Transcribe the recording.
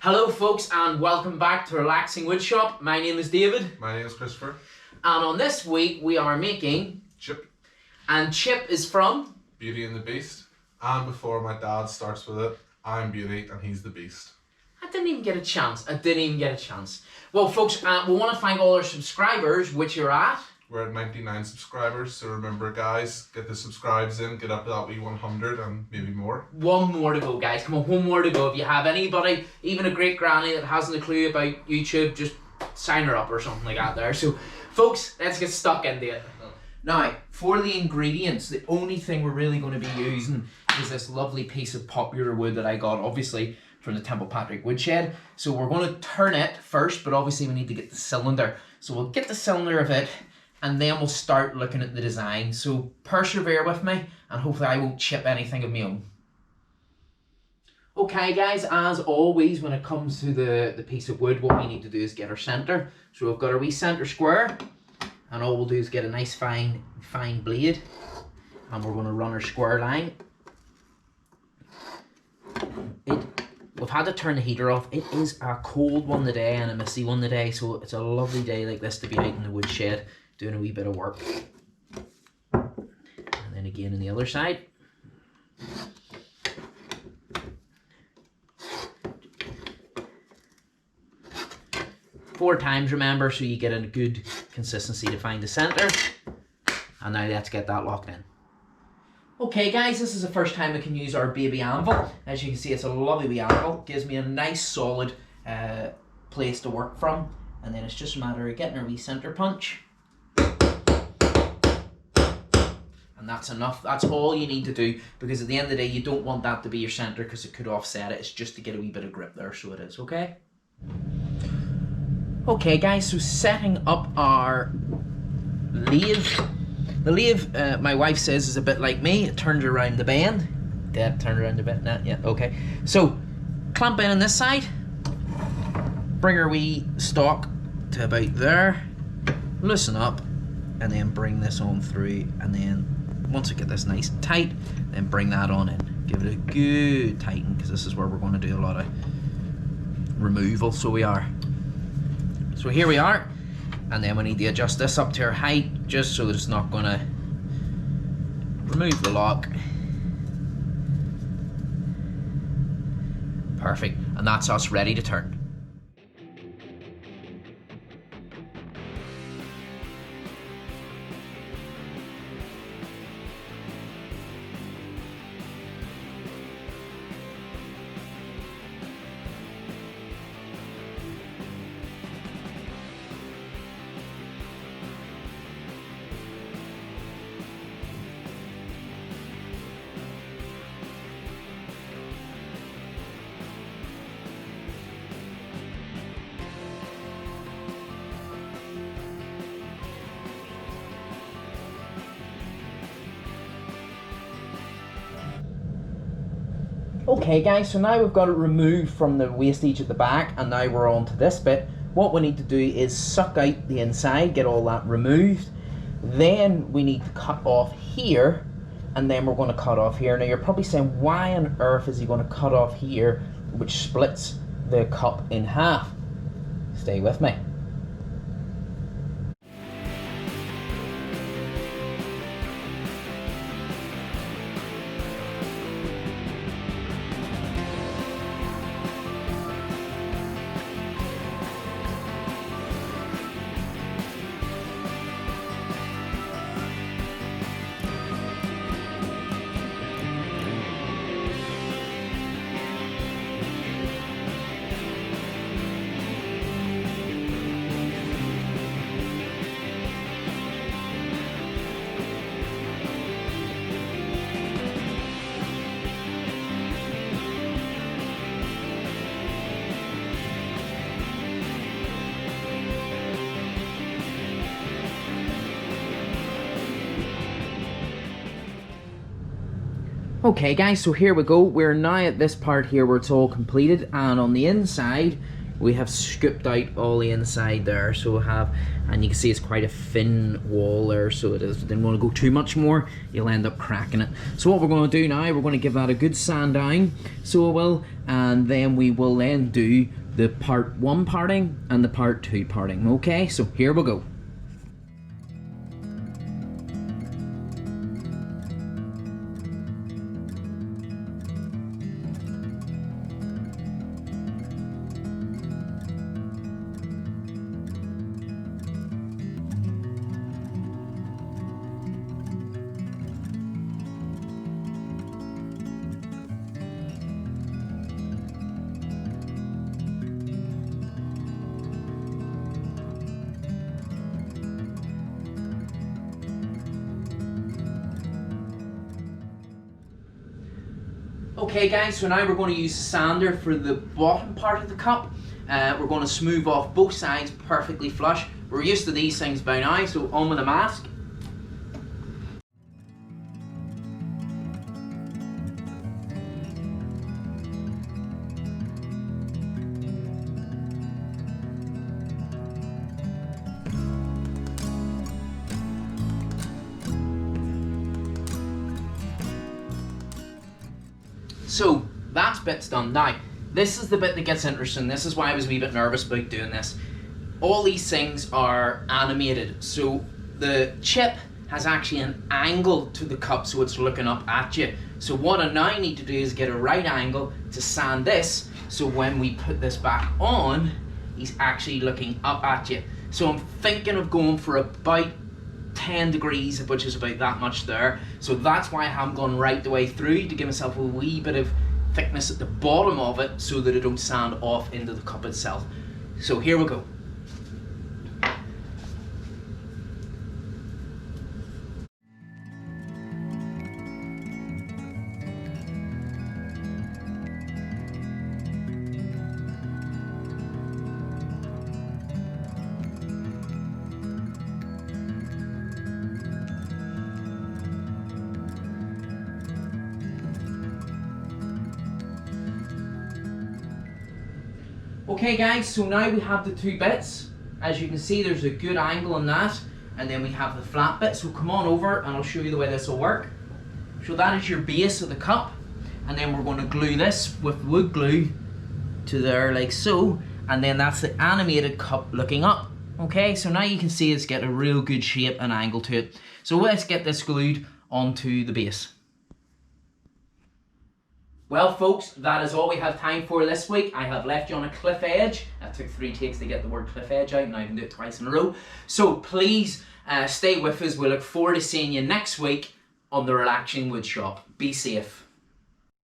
Hello folks and welcome back to Relaxing Woodshop. My name is David. My name is Christopher. And on this week we are making... Chip. And Chip is from... Beauty and the Beast. And before my dad starts with it, I'm Beauty and he's the Beast. I didn't even get a chance. Well folks, we want to thank all our subscribers, which are at... We're at 99 subscribers, so remember guys, get the subscribes in, get up to that wee 100 and maybe more. One more to go, guys. Come on, one more to go. If you have anybody, even a great granny that hasn't a clue about YouTube, just sign her up or something like that there. So, folks, let's get stuck into it. Now, for the ingredients, the only thing we're really going to be using is this lovely piece of popular wood that I got, obviously, from the Temple Patrick woodshed. So we're going to turn it first, but obviously we need to get the cylinder. So we'll get the cylinder of it, and then we'll start looking at the design. So persevere with me, and hopefully I won't chip anything of my own. Okay guys, as always when it comes to the piece of wood, what we need to do is get our center. So we've got our wee center square, and all we'll do is get a nice fine blade, and we're going to run our square line. We've had to turn the heater off. It is a cold one today and a misty one today, so it's a lovely day like this to be out in the woodshed doing a wee bit of work. And then again on the other side. Four times, remember, so you get a good consistency to find the center. And now let's get that locked in. Okay guys, this is the first time we can use our baby anvil. As you can see, it's a lovely wee anvil. Gives me a nice solid place to work from. And then it's just a matter of getting our wee center punch. And that's enough. That's all you need to do, because at the end of the day, you don't want that to be your center because it could offset it. It's just to get a wee bit of grip there, so it is, okay? Okay guys, so setting up our lathe. The lathe, my wife says, is a bit like me. It turns around the bend. Dad, turn around a bit. Nah, yeah, okay. So, clamp in on this side. Bring our wee stock to about there. Loosen up. And then bring this on through. And then, once I get this nice and tight, then bring that on in. Give it a good tighten, because this is where we're going to do a lot of removal. So we are. So here we are. And then we need to adjust this up to our height, just so that it's not going to remove the lock. Perfect. And that's us ready to turn. Okay guys, so now we've got it removed from the wastage at the back, and now we're on to this bit. What we need to do is suck out the inside, get all that removed. Then we need to cut off here, and then we're going to cut off here. Now you're probably saying, why on earth is he going to cut off here, which splits the cup in half? Stay with me. Okay guys, so here we go. We're now at this part here where it's all completed, and on the inside we have scooped out all the inside there, so we have, and you can see it's quite a thin wall there, so it is. Didn't want to go too much more, you'll end up cracking it. So what we're going to do now, we're going to give that a good sand down, so we will, and then we will then do the part 1 parting and the part 2 parting. Okay, so here we go. Okay guys, so now we're going to use the sander for the bottom part of the cup. We're going to smooth off both sides perfectly flush. We're used to these things by now, so on with the mask. So that bit's done. Now, this is the bit that gets interesting. This is why I was a wee bit nervous about doing this. All these things are animated. So the chip has actually an angle to the cup, so it's looking up at you. So what I now need to do is get a right angle to sand this, so when we put this back on, he's actually looking up at you. So I'm thinking of going for about 10 degrees, which is about that much there. So that's why I haven't gone right the way through, to give myself a wee bit of thickness at the bottom of it so that it don't sand off into the cup itself. So here we go. Okay guys, so now we have the two bits. As you can see, there's a good angle on that, and then we have the flat bit. So come on over and I'll show you the way this will work. So that is your base of the cup, and then we're going to glue this with wood glue to there like so, and then that's the animated cup looking up. Okay, so now you can see it's got a real good shape and angle to it. So let's get this glued onto the base. Well folks, that is all we have time for this week. I have left you on a cliff edge. It took 3 takes to get the word cliff edge out, and I can do it twice in a row. So please stay with us. We look forward to seeing you next week on the Relaxing Wood Shop. Be safe.